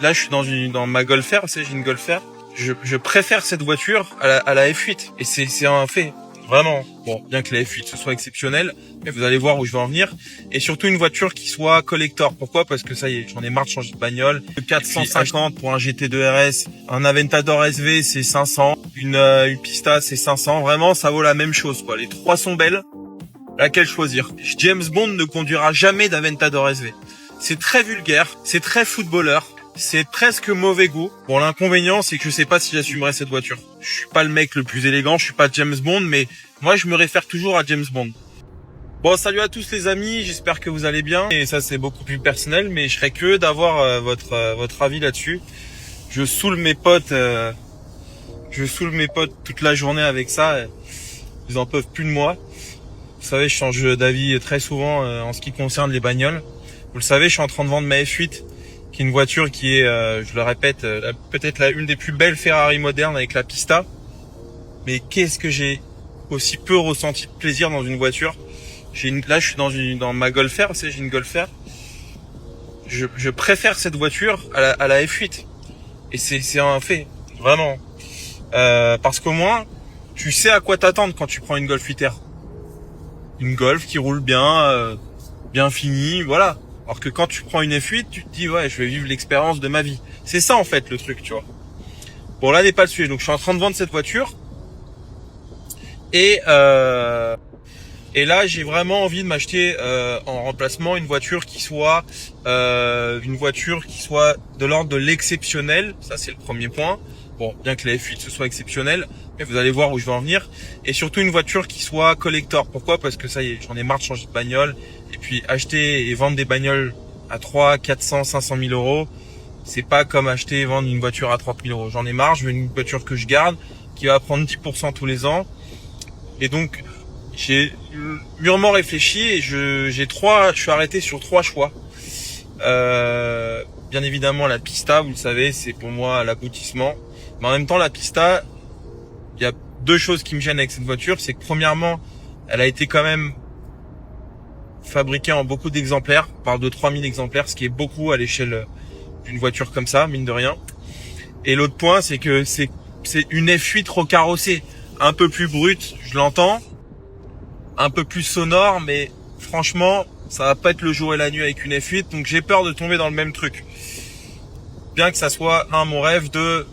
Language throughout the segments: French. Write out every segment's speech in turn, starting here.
Là, je suis dans ma Golf R, j'ai une Golf R. Je préfère cette voiture à la F8. Et c'est un fait. Vraiment. Bon, bien que la F8 ce soit exceptionnel, mais vous allez voir où je vais en venir. Et surtout une voiture qui soit collector. Pourquoi? Parce que ça y est, j'en ai marre de changer de bagnole. 450 pour un GT2 RS, un Aventador SV c'est 500, une Pista c'est 500. Vraiment, ça vaut la même chose, quoi. Les trois sont belles. Laquelle choisir? James Bond ne conduira jamais d'Aventador SV. C'est très vulgaire, c'est très footballeur. C'est presque mauvais goût. Bon, l'inconvénient, c'est que je sais pas si j'assumerai cette voiture. Je suis pas le mec le plus élégant, je suis pas James Bond, mais moi, je me réfère toujours à James Bond. Bon, salut à tous les amis, j'espère que vous allez bien. Et ça, c'est beaucoup plus personnel, mais je serais curieux d'avoir votre avis là-dessus. Je saoule mes potes toute la journée avec ça. Ils en peuvent plus de moi. Vous savez, je change d'avis très souvent en ce qui concerne les bagnoles. Vous le savez, je suis en train de vendre ma F8. Qui est une voiture qui est, je le répète, peut-être une des plus belles Ferrari modernes avec la Pista. Mais qu'est-ce que j'ai aussi peu ressenti de plaisir dans une voiture. Là, je suis dans ma Golf R, j'ai une Golf R. Je préfère cette voiture à la F8. Et c'est un fait, vraiment. Parce qu'au moins, tu sais à quoi t'attendre quand tu prends une Golf 8R. Une Golf qui roule bien, bien finie, voilà. Alors que quand tu prends une F8, tu te dis, ouais, je vais vivre l'expérience de ma vie. C'est ça, en fait, le truc, tu vois. Bon, là n'est pas le sujet. Donc, je suis en train de vendre cette voiture. Et là, j'ai vraiment envie de m'acheter en remplacement une voiture qui soit de l'ordre de l'exceptionnel. Ça, c'est le premier point. Bon, bien que la F8 ce soit exceptionnel, mais vous allez voir où je vais en venir. Et surtout une voiture qui soit collector. Pourquoi? Parce que ça y est, j'en ai marre de changer de bagnole. Et puis acheter et vendre des bagnoles à 3, 400, 500 000 euros, c'est pas comme acheter et vendre une voiture à 30 000 euros. J'en ai marre, je veux une voiture que je garde, qui va prendre 10% tous les ans. Et donc, j'ai mûrement réfléchi et je suis arrêté sur 3 choix. Bien évidemment, la Pista, vous le savez, c'est pour moi l'aboutissement. Mais en même temps, la Pista, il y a 2 choses qui me gênent avec cette voiture. C'est que premièrement, elle a été quand même fabriquée en beaucoup d'exemplaires. On parle de 3000 exemplaires, ce qui est beaucoup à l'échelle d'une voiture comme ça, mine de rien. Et l'autre point, c'est que c'est une F8 recarrossée. Un peu plus brute, je l'entends. Un peu plus sonore, mais franchement, ça va pas être le jour et la nuit avec une F8. Donc j'ai peur de tomber dans le même truc. Bien que ça soit mon rêve de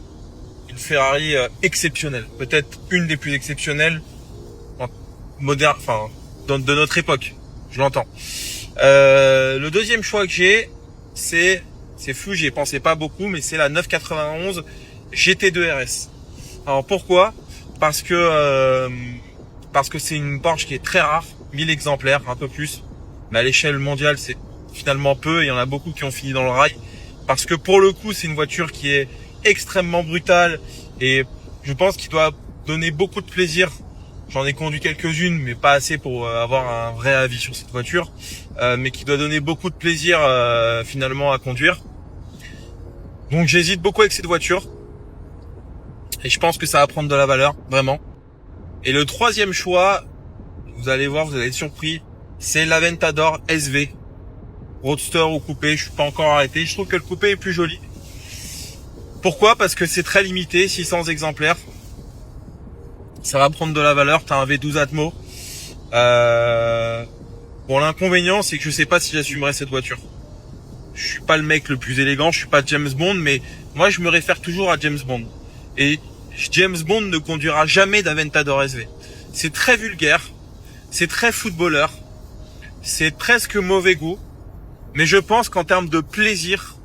une Ferrari exceptionnelle. Peut-être une des plus exceptionnelles moderne, de notre époque. Je l'entends. Le deuxième choix que j'ai, c'est fou, j'y ai pensé pas beaucoup, mais c'est la 991 GT2 RS. Alors pourquoi? Parce que c'est une Porsche qui est très rare, 1000 exemplaires, un peu plus. Mais à l'échelle mondiale, c'est finalement peu, et il y en a beaucoup qui ont fini dans le rail. Parce que pour le coup, c'est une voiture qui est extrêmement brutale, et je pense qu'il doit donner beaucoup de plaisir. J'en ai conduit quelques-unes, mais pas assez pour avoir un vrai avis sur cette voiture, mais qui doit donner beaucoup de plaisir finalement à conduire. Donc j'hésite beaucoup avec cette voiture, et je pense que ça va prendre de la valeur, vraiment. Et le troisième choix, vous allez voir, vous allez être surpris, c'est l'Aventador SV. Roadster ou coupé, je suis pas encore arrêté. Je trouve que le coupé est plus joli. Pourquoi? Parce que c'est très limité, 600 exemplaires. Ça va prendre de la valeur, t'as un V12 Atmo. Bon, l'inconvénient, c'est que je sais pas si j'assumerai cette voiture. Je suis pas le mec le plus élégant, je suis pas James Bond, mais moi je me réfère toujours à James Bond. Et James Bond ne conduira jamais d'Aventador SV. C'est très vulgaire, c'est très footballeur, c'est presque mauvais goût, mais je pense qu'en termes de plaisir,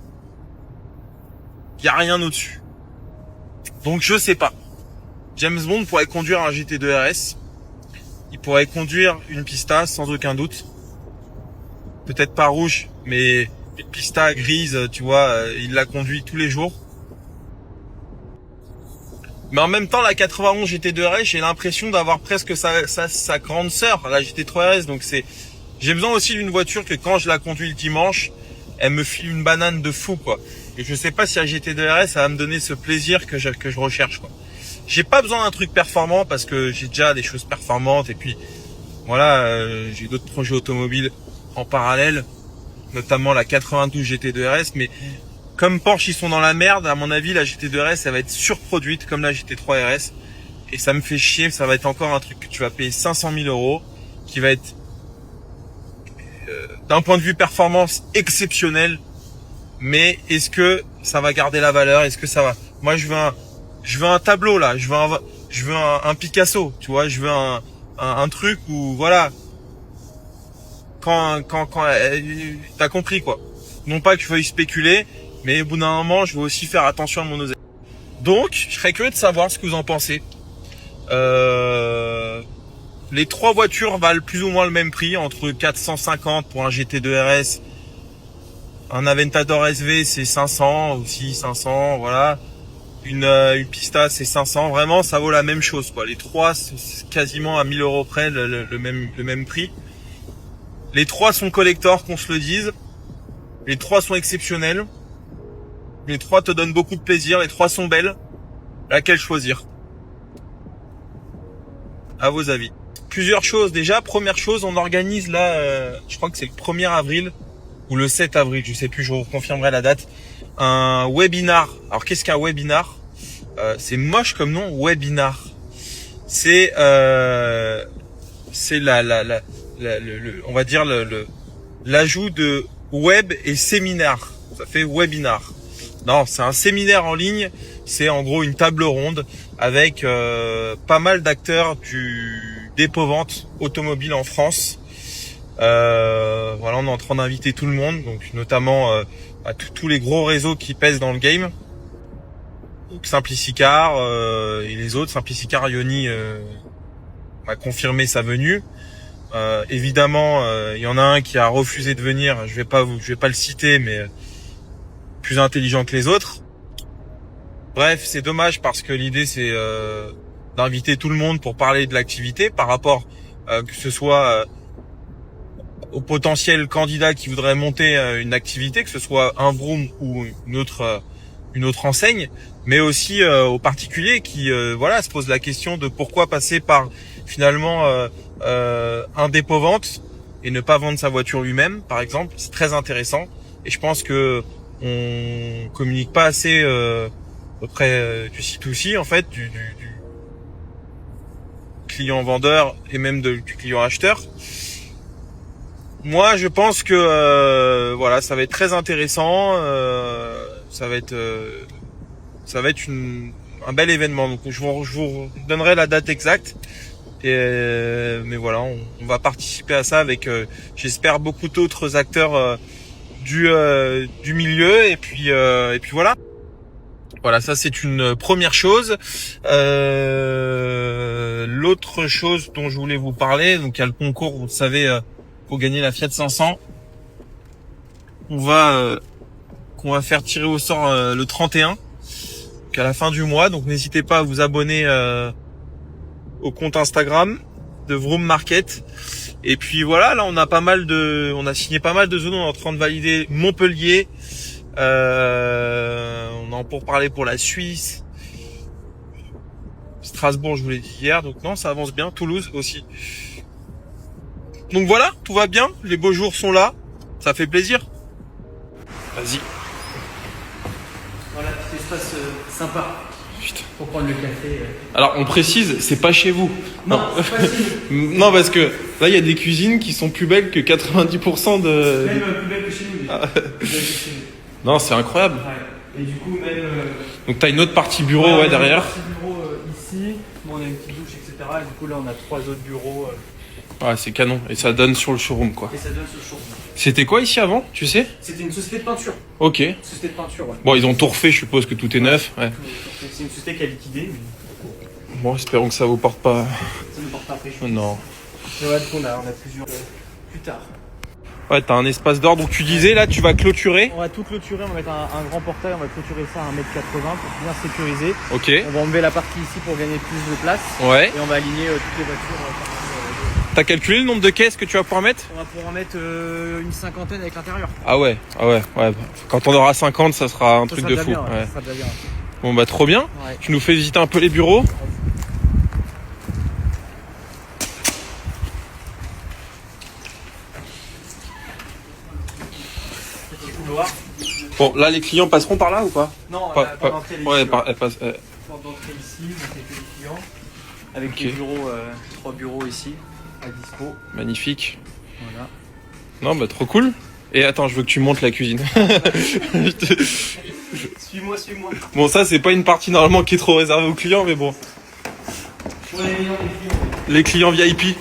il y a rien au-dessus. Donc je sais pas. James Bond pourrait conduire un GT2 RS, il pourrait conduire une Pista sans aucun doute. Peut-être pas rouge, mais une Pista grise, tu vois, il la conduit tous les jours. Mais en même temps, la 91 GT2 RS, j'ai l'impression d'avoir presque sa grande sœur, la GT3 RS. Donc j'ai besoin aussi d'une voiture que quand je la conduis le dimanche, elle me file une banane de fou, quoi. Et je sais pas si la GT2 RS, ça va me donner ce plaisir que je recherche, quoi. J'ai pas besoin d'un truc performant parce que j'ai déjà des choses performantes, et puis voilà, j'ai d'autres projets automobiles en parallèle, notamment la 92 GT2 RS, mais comme Porsche ils sont dans la merde, à mon avis la GT2 RS elle va être surproduite comme la GT3 RS. Et ça me fait chier, ça va être encore un truc que tu vas payer 500 000 €, qui va être d'un point de vue performance exceptionnel. Mais est-ce que ça va garder la valeur? Est-ce que ça va? Moi je veux un tableau là, je veux un Picasso, tu vois, je veux un truc où voilà, quand t'as compris quoi. Non pas que je veuille spéculer, mais au bout d'un moment je veux aussi faire attention à mon oseille. Donc je serais curieux de savoir ce que vous en pensez. Les trois voitures valent plus ou moins le même prix, entre 450 pour un GT2 RS, un Aventador SV c'est 500 aussi, 500, voilà. Une Pista c'est 500, vraiment ça vaut la même chose quoi. Les trois c'est quasiment à 1000 € près le même prix. Les trois sont collector, qu'on se le dise. Les trois sont exceptionnels. Les trois te donnent beaucoup de plaisir, les trois sont belles. Laquelle choisir? À vos avis. Plusieurs choses déjà. Première chose, on organise là, je crois que c'est le 1er avril ou le 7 avril, je sais plus, je vous confirmerai la date. Un webinar. Alors qu'est-ce qu'un webinar? C'est moche comme nom, webinar. C'est on va dire l'ajout de web et séminaire. Ça fait webinar. Non, c'est un séminaire en ligne. C'est en gros une table ronde avec pas mal d'acteurs du dépôt-vente automobile en France. Voilà, on est en train d'inviter tout le monde, donc notamment à tous les gros réseaux qui pèsent dans le game. Donc Simplicicar et les autres. Simplicicar, Ioni a confirmé sa venue. Évidemment, il y en a un qui a refusé de venir. Je vais pas le citer, mais plus intelligent que les autres. Bref, c'est dommage parce que l'idée c'est d'inviter tout le monde pour parler de l'activité par rapport que ce soit aux potentiels candidats qui voudraient monter une activité, que ce soit un vroom ou une autre enseigne, mais aussi aux particuliers qui voilà se posent la question de pourquoi passer par finalement un dépôt-vente et ne pas vendre sa voiture lui-même, par exemple. C'est très intéressant et je pense que on communique pas assez auprès du C2C en fait, du client vendeur et même du client acheteur. Moi, je pense que voilà, ça va être très intéressant. Ça va être un bel événement. Donc, je vous donnerai la date exacte. Mais voilà, on va participer à ça avec, j'espère, beaucoup d'autres acteurs du milieu. Et puis voilà. Voilà, ça c'est une première chose. L'autre chose dont je voulais vous parler, donc il y a le concours, vous savez, pour gagner la Fiat 500. Qu'on va faire tirer au sort le 31, donc à la fin du mois. Donc n'hésitez pas à vous abonner au compte Instagram de Vroom Market. Et puis voilà, là on a signé pas mal de zones, on est en train de valider Montpellier. On en pour parler pour la Suisse. Strasbourg, je vous l'ai dit hier, donc non, ça avance bien. Toulouse aussi. Donc voilà, tout va bien, les beaux jours sont là, ça fait plaisir. Vas-y. Voilà, petit espace sympa. Putain. Pour prendre le café. Alors on précise, c'est pas chez vous. Non, c'est pas chez vous. Non, parce que là il y a des cuisines qui sont plus belles que 90% de. Même plus belles que chez nous. Ah. Non, c'est incroyable. Ouais. Et du coup, même. Donc t'as une autre partie bureau ouais, derrière. Une partie bureau ici. Bon, on a une petite douche, etc. Et du coup, là, on a 3 autres bureaux. Ouais, c'est canon. Et ça donne sur le showroom, quoi. Et ça donne ce showroom. C'était quoi ici avant, tu sais? C'était une société de peinture. Ok. Une société de peinture, ouais. Bon, ils ont tout refait, je suppose que tout est neuf. Ouais. C'est une société qui a liquidé. Mais... Bon, espérons que ça vous porte pas. Ça ne porte pas après. Non. Mais ouais, du coup, on a plusieurs. Plus tard. Ouais, t'as un espace d'or. Donc tu disais, là, tu vas clôturer. On va tout clôturer, on va mettre un grand portail, on va clôturer ça à 1,80 m pour bien sécuriser. Ok. On va enlever la partie ici pour gagner plus de place. Ouais. Et on va aligner toutes les voitures. T'as calculé le nombre de caisses que tu vas pouvoir mettre? On va pouvoir en mettre une cinquantaine avec l'intérieur. Ah ouais. Quand on aura 50, ça sera un truc de fou. Bien, ouais. Ça sera déjà bien. Bon bah trop bien. Ouais. Tu nous fais visiter un peu les bureaux. Petit couloir. Bon, là, les clients passeront par là ou pas? Non, Pas- pas d'entrée Ouais, ici. elle passe. Porte d'entrée ici, donc c'est que les clients. Avec Ok. les bureaux, 3 bureaux ici, à dispo. Magnifique. Voilà. Non, bah trop cool. Et attends, je veux que tu montes la cuisine. Suis-moi, suis-moi. Bon, ça, c'est pas une partie normalement qui est trop réservée aux clients, mais bon. Pour les clients. Les clients VIP.